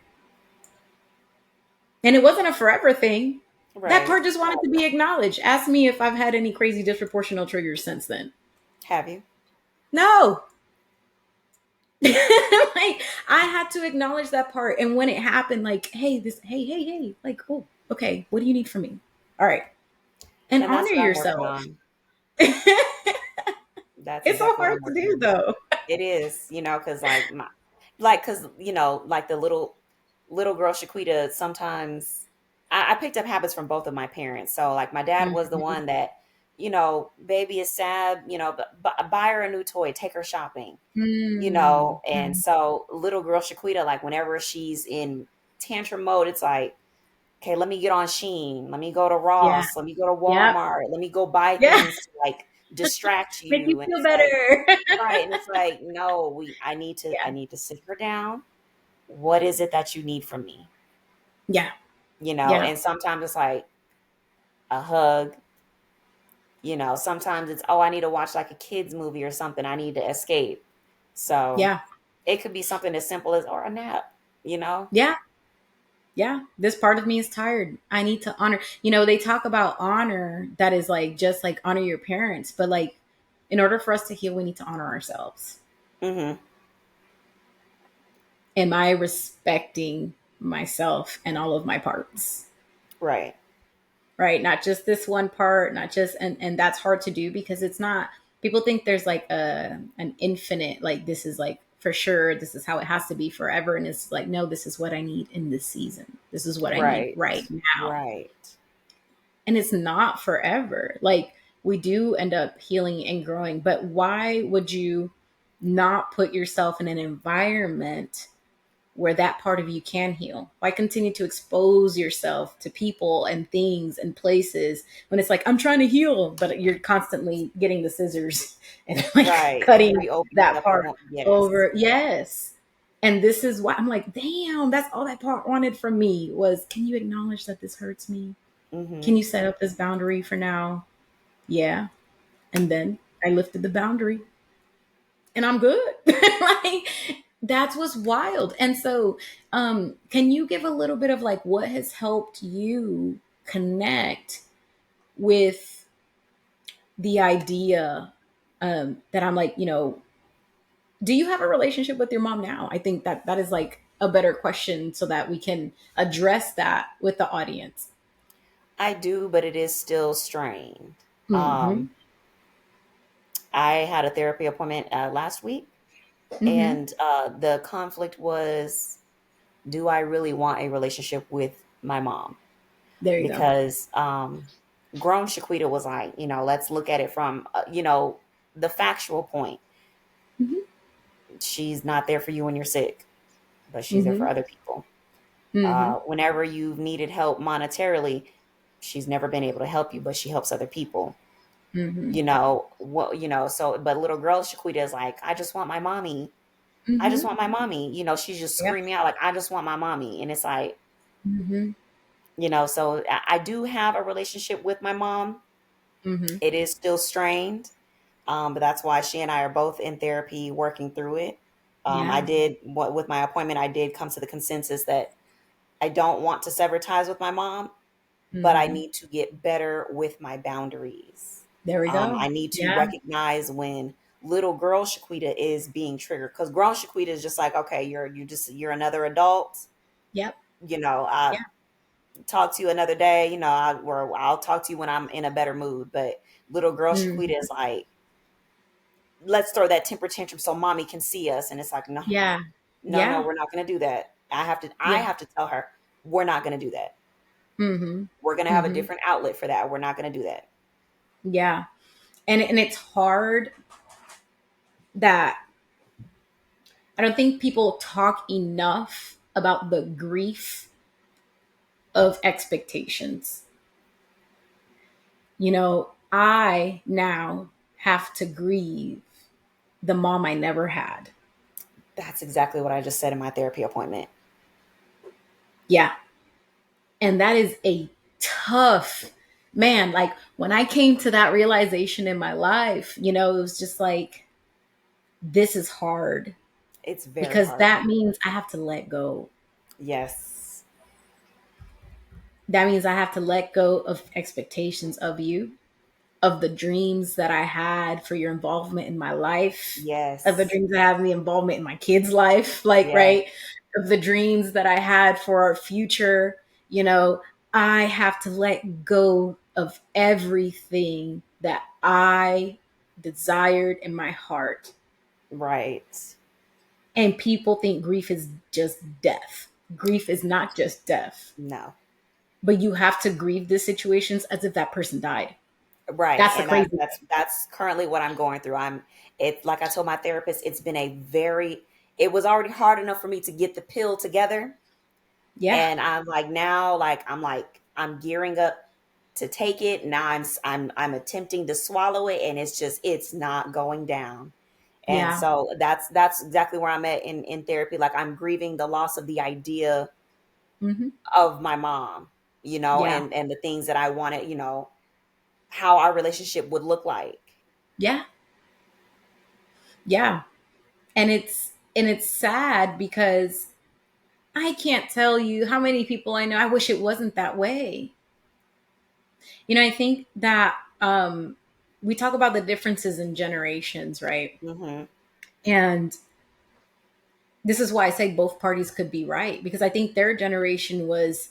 And it wasn't a forever thing. That Right. part just wanted to be acknowledged. Ask me if I've had any crazy disproportional triggers since then. Have you? No. Like, I had to acknowledge that part. And when it happened, like, hey, like, oh, okay, what do you need from me? All right. And And honor that's what I'm working yourself. on. It's That's so exactly what hard I'm to working do on. though. It is, because because like the little girl Shaquita. Sometimes I picked up habits from both of my parents. So like my dad was the Mhm. one that, baby is sad, buy her a new toy, take her shopping, and Mhm. so little girl Shaquita, like whenever she's in tantrum mode, it's like, okay, let me get on Sheen, let me go to Yeah. Ross, let me go to Yep. Walmart, let me go buy Yeah. things to like distract Make you you. And feel it's like, better. right. And it's like, no, I Yeah. need to sit her down. What is it that you need from me? Yeah. Yeah. And sometimes it's like a hug, sometimes it's, oh, I need to watch like a kid's movie or something. I need to escape. So Yeah. it could be something as simple as, or a nap, you know? Yeah. Yeah. This part of me is tired. I need to honor. They talk about honor that is like just like honor your parents, but like in order for us to heal, we need to honor ourselves. Mm-hmm. Am I respecting myself and all of my parts? Right. Right? Not just this one part, not just and that's hard to do because it's not, people think there's like an infinite, like this is like for sure, this is how it has to be forever. And it's like, no, this is what I need in this season. This is what I need Right. right now. Right. And it's not forever. Like, we do end up healing and growing, but why would you not put yourself in an environment where that part of you can heal? Why continue to expose yourself to people and things and places when it's like, I'm trying to heal, but you're constantly getting the scissors and like Right. cutting Reopening that up the part one. Yes. over? Yes. And this is why I'm like, damn, that's all that part wanted from me was, can you acknowledge that this hurts me? Mm-hmm. Can you set up this boundary for now? Yeah. And then I lifted the boundary and I'm good. Like, that's what's wild. And so, can you give a little bit of like what has helped you connect with the idea that I'm like, do you have a relationship with your mom now? I think that that is like a better question so that we can address that with the audience. I do, but it is still strained. Mm-hmm. Um, I had a therapy appointment last week, Mm-hmm. and the conflict was, do I really want a relationship with my mom? There you go. Because grown Shaquitta was like, let's look at it from, the factual point. Mm-hmm. She's not there for you when you're sick, but she's there Mm-hmm. for other people. Mm-hmm. Whenever you've needed help monetarily, she's never been able to help you, but she helps other people. Mm-hmm. So, but little girl Shaquita is like, I just want my mommy. I just Mm-hmm. want my mommy. She's just Yep. screaming out like, I just want my mommy. And it's like, Mm-hmm. so I do have a relationship with my mom. Mm-hmm. It is still strained. But that's why she and I are both in therapy working through it. I Yeah. did what with my appointment, I did come to the consensus that I don't want to sever ties with my mom, but I Mm-hmm. need to get better with my boundaries. There we go. I need to Yeah. recognize when little girl Shaquita is being triggered, because grown Shaquita is just like, okay, you're another adult. Yep. I Yeah. talk to you another day. I'll talk to you when I'm in a better mood. But little girl Mm. Shaquita is like, let's throw that temper tantrum so mommy can see us. And it's like, no, Yeah. no, no, Yeah. we're not going to do that. I Yeah. have to tell her, we're not going to do that. Mm-hmm. We're going to have a Mm-hmm. different outlet for that. We're not going to do that. Yeah. And it's hard that I don't think people talk enough about the grief of expectations. I now have to grieve the mom I never had. That's exactly what I just said in my therapy appointment. Yeah. And that is a tough, man. Like when I came to that realization in my life, it was just like, this is hard It's very because hard. that means I have to let go. Yes. That means I have to let go of expectations of you, of the dreams that I had for your involvement in my life, of the Yes. dreams I have the involvement in my kids' life, like, Yeah. right? Of the dreams that I had for our future. You know, I have to let go of everything that I desired in my heart. Right. And people think grief is just death. Grief is not just death, No. but you have to grieve the situations as if that person died. Right. That's the And that, crazy thing. that's currently what I'm going through. It like I told my therapist, it was already hard enough for me to get the pill together. Yeah. And I'm like, now, I'm gearing up to take it. Now I'm attempting to swallow it, and it's not going down. And Yeah. so that's exactly where I'm at in therapy. Like, I'm grieving the loss of the idea Hmm. of my mom, Yeah. and the things that I wanted, how our relationship would look like. Yeah. Yeah. And it's sad because I can't tell you how many people I know. I wish it wasn't that way. I think that we talk about the differences in generations, right? Hmm. And this is why I say both parties could be right because I think their generation was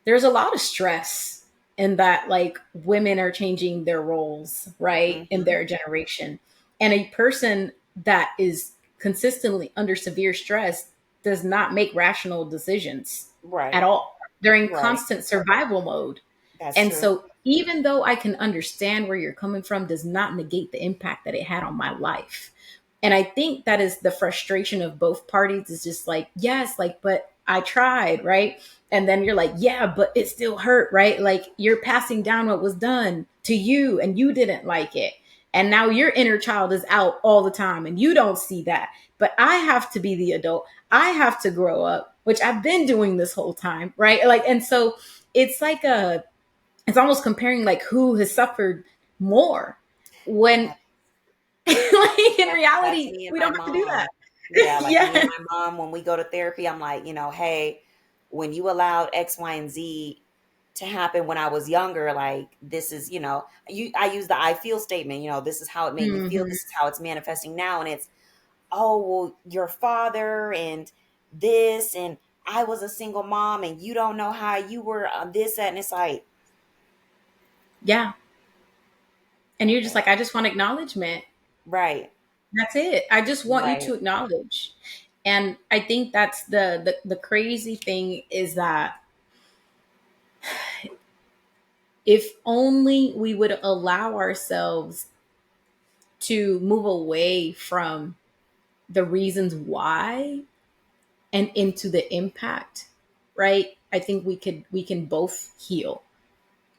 there's a lot of stress in that like women are changing their roles, right? In Hmm. their generation. And a person that is consistently under severe stress does not make rational decisions at Right. all. They're in Right. constant survival mode. That's And true. so even though I can understand where you're coming from does not negate the impact that it had on my life. And I think that is the frustration of both parties is just like, yes, like, but I tried, right? And then you're like, yeah, but it still hurt, right? Like you're passing down what was done to you and you didn't like it. And now your inner child is out all the time and you don't see that. But I have to be the adult. I have to grow up, which I've been doing this whole time, right? Like, and so it's like it's almost comparing like who has suffered more when That, like in that's reality, me and we my don't have to do mom. that. Yeah, like me and Yeah. my mom, when we go to therapy, I'm like, hey, when you allowed X, Y, and Z to happen when I was younger, like this is, I use the I feel statement, this is how it made me feel, Hmm. this is how it's manifesting now. And it's, oh, well, your father and this, and I was a single mom, and you don't know how you were on this, that, and it's like, Yeah. And you're just okay, like, I just want acknowledgement. right, That's it. I just want you right, to acknowledge. And I think that's the crazy thing is that if only we would allow ourselves to move away from the reasons why and into the impact, right? I think we can both heal,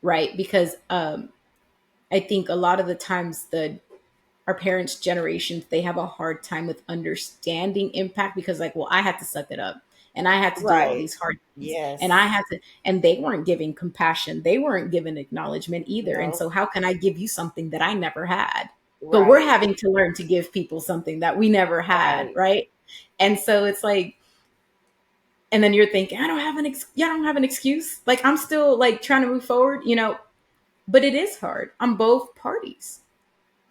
right? Because I think a lot of the times the our parents' generations, they have a hard time with understanding impact because, like, well, I had to suck it up and I had to do all right, these hard things and I yes, had to, and they weren't giving compassion. They weren't giving acknowledgement either. And no, so, how can I give you something that I never had? But we're right, having to learn to give people something that we never had, right, right? And so it's like, and then you're thinking, I don't have an excuse. Like I'm still like trying to move forward, but it is hard on both parties.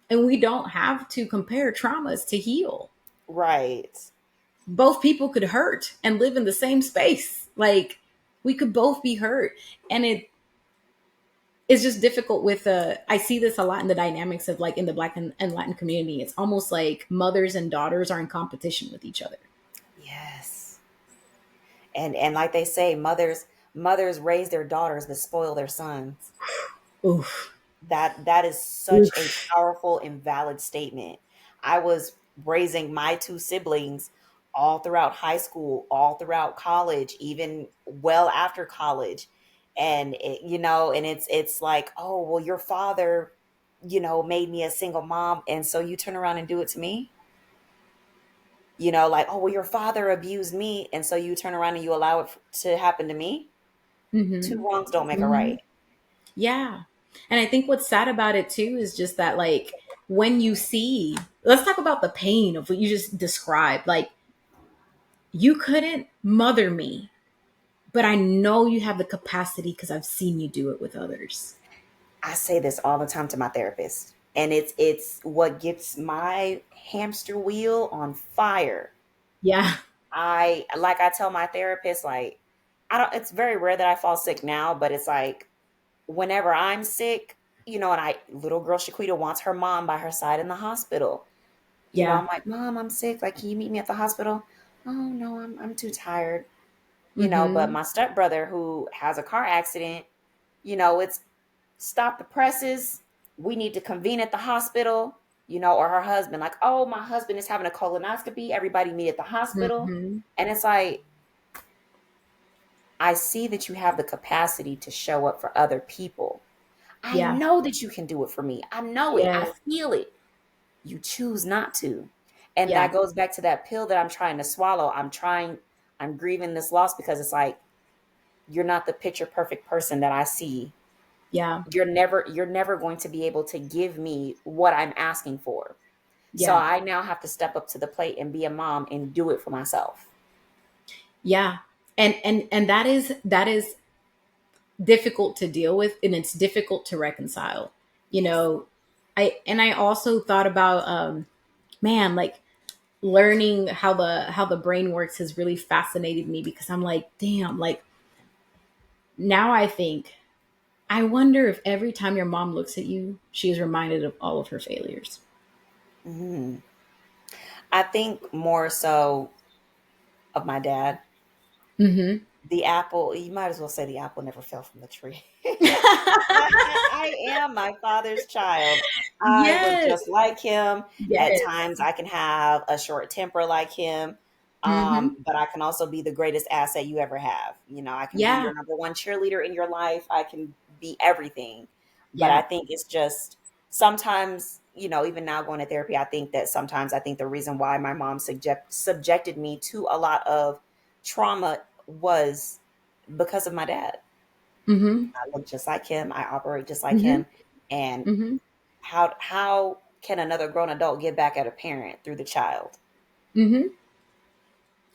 And we don't have to compare traumas to heal. right, Both people could hurt and live in the same space. Like we could both be hurt. And it's just difficult with I see this a lot in the dynamics of like in the black and Latin community. It's almost like mothers and daughters are in competition with each other. yes. And like they say, mothers raise their daughters but spoil their sons. Oof. That is such a Oof. powerful and valid statement. I was raising my two siblings all throughout high school, all throughout college, even well after college. And and it's like, oh, well, your father, made me a single mom, and so you turn around and do it to me? Like, oh, well, your father abused me, and so you turn around and you allow it to happen to me? Two Mm-hmm. wrongs don't make a Mm-hmm. right. Yeah. And I think what's sad about it too is just that, like, when you see, let's talk about the pain of what you just described. Like, you couldn't mother me, but I know you have the capacity because I've seen you do it with others. I say this all the time to my therapist, and it's what gets my hamster wheel on fire. Yeah. I tell my therapist, like, I don't it's very rare that I fall sick now, but it's like whenever I'm sick, and little girl Shaquitta wants her mom by her side in the hospital. Yeah. I'm like, "Mom, I'm sick. Like, can you meet me at the hospital?" "Oh, no, I'm too tired." But Mm-hmm. my stepbrother who has a car accident, it's stop the presses. We need to convene at the hospital, or her husband, like, oh, my husband is having a colonoscopy. Everybody meet at the hospital. Mm-hmm. And it's like, I see that you have the capacity to show up for other people. I Yeah. know that you can do it for me. I know it. I Yes. feel it. You choose not to. And that Yeah. goes back to that pill that I'm trying to swallow. I'm grieving this loss because it's like, you're not the picture perfect person that I see. Yeah. You're never going to be able to give me what I'm asking for. So Yeah. I now have to step up to the plate and be a mom and do it for myself. Yeah. And that is difficult to deal with and it's difficult to reconcile. You Yes. know, I also thought about man, like learning how the brain works has really fascinated me because I'm like, damn, like now I think I wonder if every time your mom looks at you, she is reminded of all of her failures. Mhm. I think more so of my dad. Mm-hmm. The apple, you might as well say the apple never fell from the tree. I am my father's child. I look Yes. just like him. At Yes. times, I can have a short temper like him. Mm-hmm. But I can also be the greatest asset you ever have. I can be Yeah. your number one cheerleader in your life. I can be everything. But I Yeah. think it's just sometimes. even now going to therapy, I think that sometimes I think the reason why my mom subjected me to a lot of trauma was because of my dad. Mm-hmm. I look just like him. I operate just like Mm-hmm. him. And Mm-hmm. how can another grown adult get back at a parent through the child? Mm-hmm.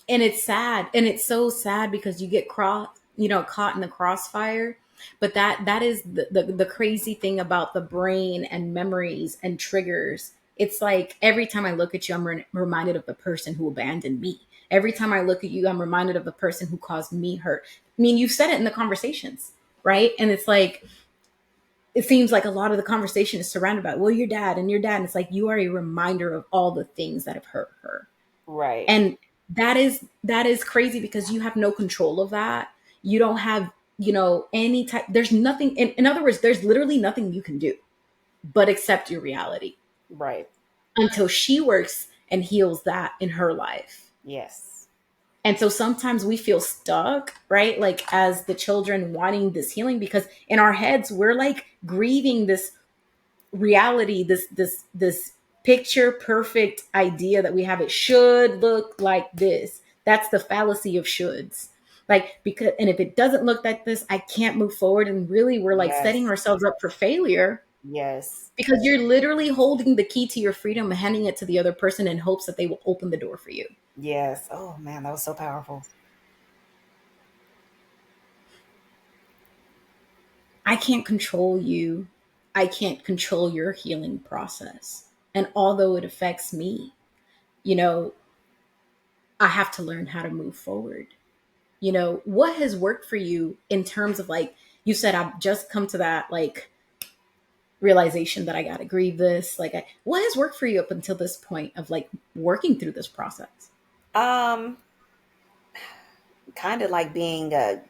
And it's sad, and it's so sad because you get caught in the crossfire. But that is the crazy thing about the brain and memories and triggers. It's like every time I look at you, I'm reminded of the person who abandoned me. Every time I look at you, I'm reminded of the person who caused me hurt. I mean, you've said it in the conversations, right? And it's like, it seems like a lot of the conversation is surrounded by, well, your dad and your dad, and it's like you are a reminder of all the things that have hurt her. Right. And that is crazy because you have no control of that. You don't have, any type, there's nothing, in other words, there's literally nothing you can do but accept your reality Right. until she works and heals that in her life. Yes. And so sometimes we feel stuck, right? Like as the children wanting this healing, because in our heads we're like grieving this reality, this picture perfect idea that we have. It should look like this. That's the fallacy of shoulds. Like, because, and if it doesn't look like this, I can't move forward. And really we're like setting Yes. ourselves up for failure, Yes. because you're literally holding the key to your freedom and handing it to the other person in hopes that they will open the door for you. Yes. Oh man, that was so powerful. I can't control you. I can't control your healing process. And although it affects me, you know, I have to learn how to move forward. What has worked for you in terms of, like you said, I've just come to that like realization that I got to grieve this. Like, what has worked for you up until this point of like working through this process? Um, Kind of like being a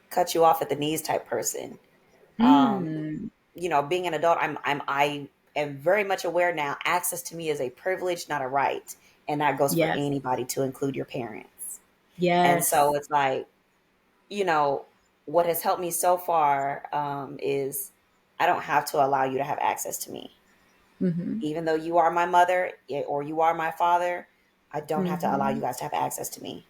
cut you off at the knees type person. Um, Mm, Being an adult, I am very much aware now. Access to me is a privilege, not a right, and that goes for yes. anybody, to include your parents. And so Yes. it's like, you know, what has helped me so far is I don't have to allow you to have access to me. Mm-hmm. Even though you are my mother, or you are my father, I don't have to allow Mm-hmm. you guys to have access to me.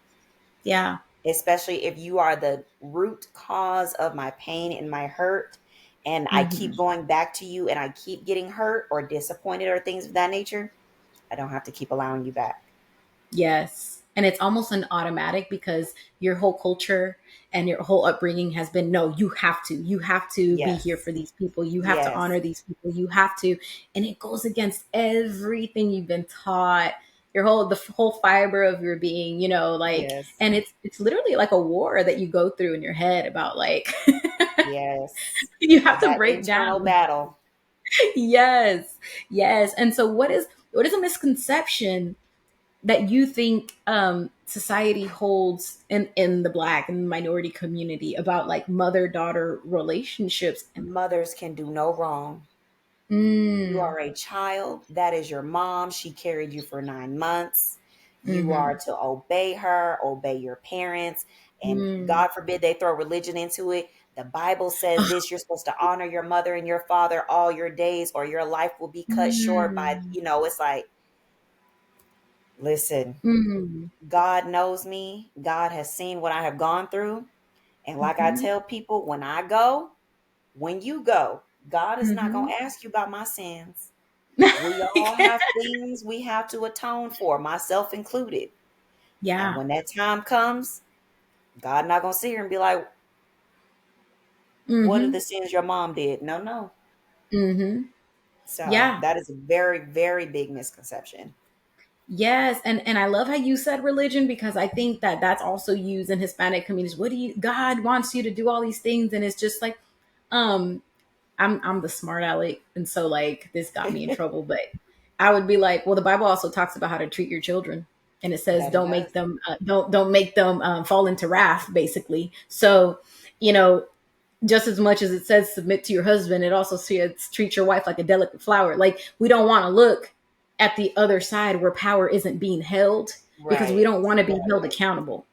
Yeah. Especially if you are the root cause of my pain and my hurt, and I Mm-hmm. keep going back to you and I keep getting hurt or disappointed or things of that nature, I don't have to keep allowing you back. Yes. And it's almost an automatic because your whole culture and your whole upbringing has been, no, you have to be here Yes. for these people. You have to Yes. honor these people. You have to. And it goes against everything you've been taught, the whole fiber of your being, like, Yes. and it's literally like a war that you go through in your head about like, Yes. you have to That break internal down. battle. Yes. Yes. And so what is a misconception that you think society holds in the Black and minority community about like mother daughter relationships? And Mothers can do no wrong. You mm, are a child. That is your mom. She carried you for 9 months. You are mm-hmm, to obey her, obey your parents. And mm. God forbid they throw religion into it. The Bible says this: you're supposed to honor your mother and your father all your days, or your life will be cut short by, Mm, it's like, listen, mm, God knows me. God has seen what I have gone through. And like I mm-hmm, tell people, when you go, God is not going mm-hmm. to ask you about my sins. We all have things we have to atone for, myself included. And Yeah. when that time comes, God not gonna sit here and be like, "What are Mm-hmm, the sins your mom did?" No, no. mm-hmm. So Yeah. that is a very, very big misconception. Yes, and I love how you said religion, because I think that that's also used in Hispanic communities. What do you God wants you to do all these things, and it's just like, um I'm the smart aleck, and so like this got me in trouble. But I would be like, well, the Bible also talks about how to treat your children, and it says That it don't make does. them don't make them fall into wrath, basically. So you know, just as much as it says submit to your husband, it also says treat your wife like a delicate flower. Like we don't want to look at the other side where power isn't being held, because we Right. don't want to be held accountable.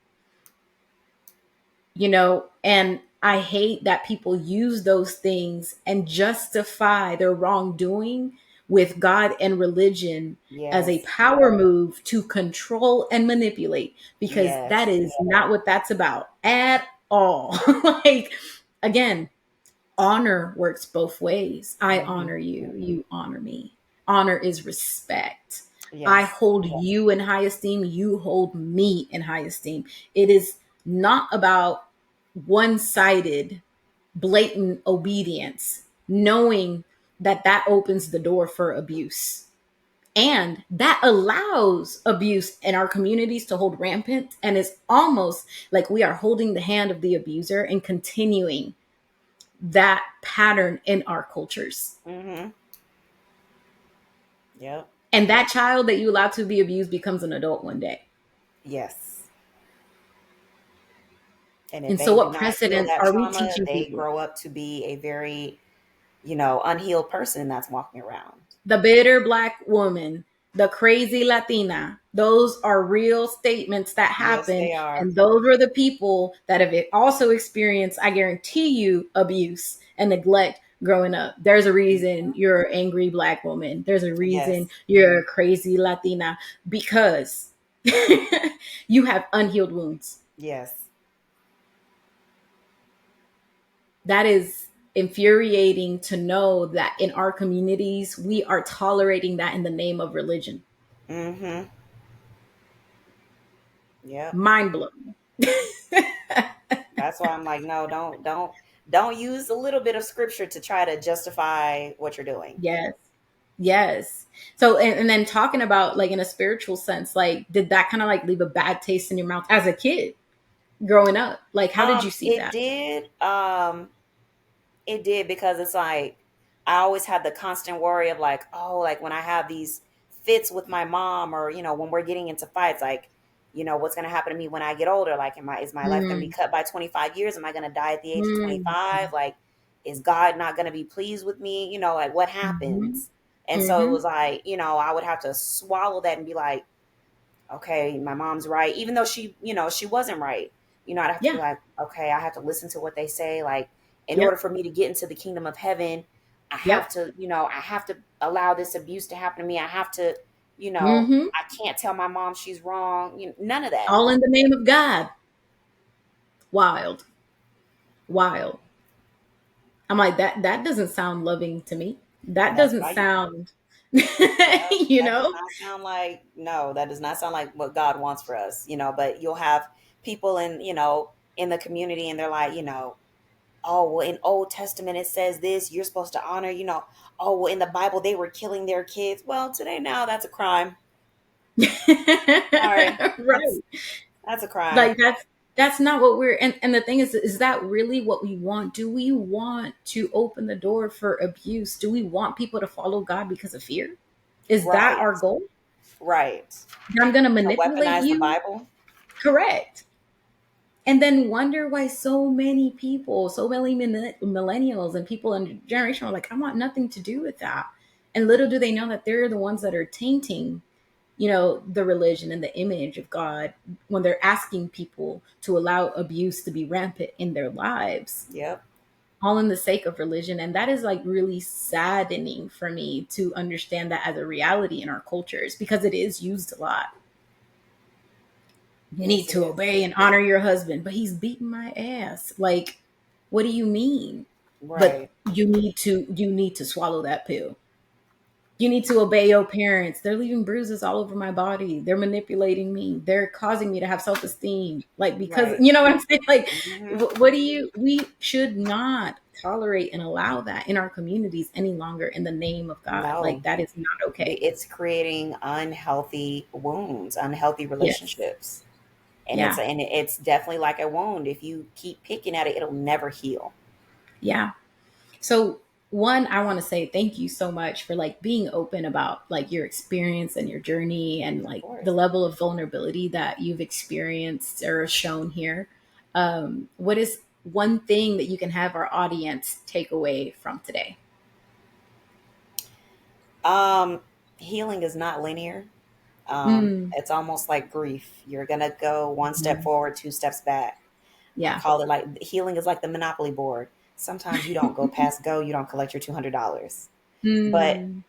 And I hate that people use those things and justify their wrongdoing with God and religion as a Yes. power move to control and manipulate, because that Yes. is not what that's about at all. Like, again, honor works both ways. I Hmm. honor you, you honor me. Honor is respect. I Yes. hold you in high esteem, you hold me in high esteem. It is not about one sided, blatant obedience, knowing that that opens the door for abuse. And that allows abuse in our communities to hold rampant. And it's almost like we are holding the hand of the abuser and continuing that pattern in our cultures. Hmm. Yep. And that child that you allow to be abused becomes an adult one day. Yes. And if And so, they do what not heal precedents that are we trauma, teaching they people? grow up to be a very, unhealed person that's walking around. The bitter Black woman, the crazy Latina, those are real statements that Yes, happen. they are. And those are the people that have also experienced, I guarantee you, abuse and neglect growing up. There's a reason Mhm. you're an angry Black woman. There's a reason Yes. you're a crazy Latina, because you have unhealed wounds. Yes. That is infuriating to know that in our communities, we are tolerating that in the name of religion. Hmm. Yep. Mind blowing. That's why I'm like, no, don't use a little bit of scripture to try to justify what you're doing. Yes. Yes. So, and then talking about like in a spiritual sense, like, did that kind of like leave a bad taste in your mouth as a kid growing up? Like, how did you see It that? did. It did, because it's like I always had the constant worry of like, oh, like when I have these fits with my mom, or when we're getting into fights, like, what's gonna happen to me when I get older? Like, is my life gonna be Mm, cut by 25 years? Am I gonna die at the age of mm, 25? Like, is God not gonna be pleased with me? Like what mm-hmm, happens? And so it mm-hmm. was like, I would have to swallow that and be like, okay, my mom's right, even though she wasn't right. I'd have to be Yeah. like, okay, I have to listen to what they say. Like, in order Yep. for me to get into the kingdom of heaven, Yep. I have to allow this abuse to happen to me. I have to, Mm-hmm. I can't tell my mom she's wrong. None of that. All in the name of God. Wild. Wild. I'm like, that doesn't sound loving to me. That That's doesn't why sound, yeah, you that does know? not sound like, no, that does not sound like what God wants for us. But you'll have people in the community, and they're like, oh, well, in Old Testament it says this, you're supposed to honor, oh, well, in the Bible they were killing their kids. Well, today now that's a crime. Sorry. Right. That's a crime. Like, that's not what we're, and the thing is that really what we want? Do we want to open the door for abuse? Do we want people to follow God because of fear? Is that Right. our goal? Right. That I'm going to To manipulate weaponize the you? Bible. Correct. And then wonder why so many people, so many millennials and people in the generation are like, I want nothing to do with that. And little do they know that they're the ones that are tainting, the religion and the image of God when they're asking people to allow abuse to be rampant in their lives, Yep. all in the sake of religion. And that is like really saddening for me to understand that as a reality in our cultures, because it is used a lot. You need Yes, it to is. obey and honor your husband, but he's beating my ass. Like, what do you mean? But Right. you need to swallow that pill. You need to obey your parents. They're leaving bruises all over my body. They're manipulating me. They're causing me to have self esteem. Like, because, Right. you know what I'm saying? Like, Hmm. what do you, we should not tolerate and allow that in our communities any longer in the name of God. Like, No, that is not okay. it's creating unhealthy wounds, unhealthy Yes. relationships. And Yeah. it's definitely like a wound. If you keep picking at it, it'll never heal. Yeah. So, one, I want to say thank you so much for like being open about like your experience and your journey and Of like the course. level of vulnerability that you've experienced or shown here. What is one thing that you can have our audience take away from today? Um, Healing is not linear. Mm, It's almost like grief. You're gonna go one step mhm. forward, two steps back. I Yeah. call it like healing is like the Monopoly board. Sometimes you don't go past go, you don't collect your $200. But Mm,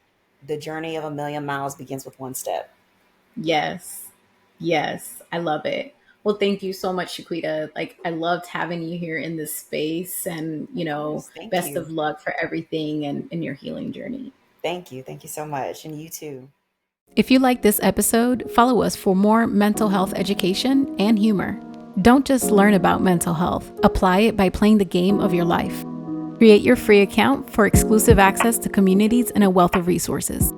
the journey of a million miles begins with one step. Yes. Yes. I love it. Well, thank you so much, Shaquitta. Like, I loved having you here in this space, and, Of course. Thank best you. of luck for everything and in your healing journey. Thank you. Thank you so much. And you too. If you like this episode, follow us for more mental health education and humor. Don't just learn about mental health, apply it by playing the game of your life. Create your free account for exclusive access to communities and a wealth of resources.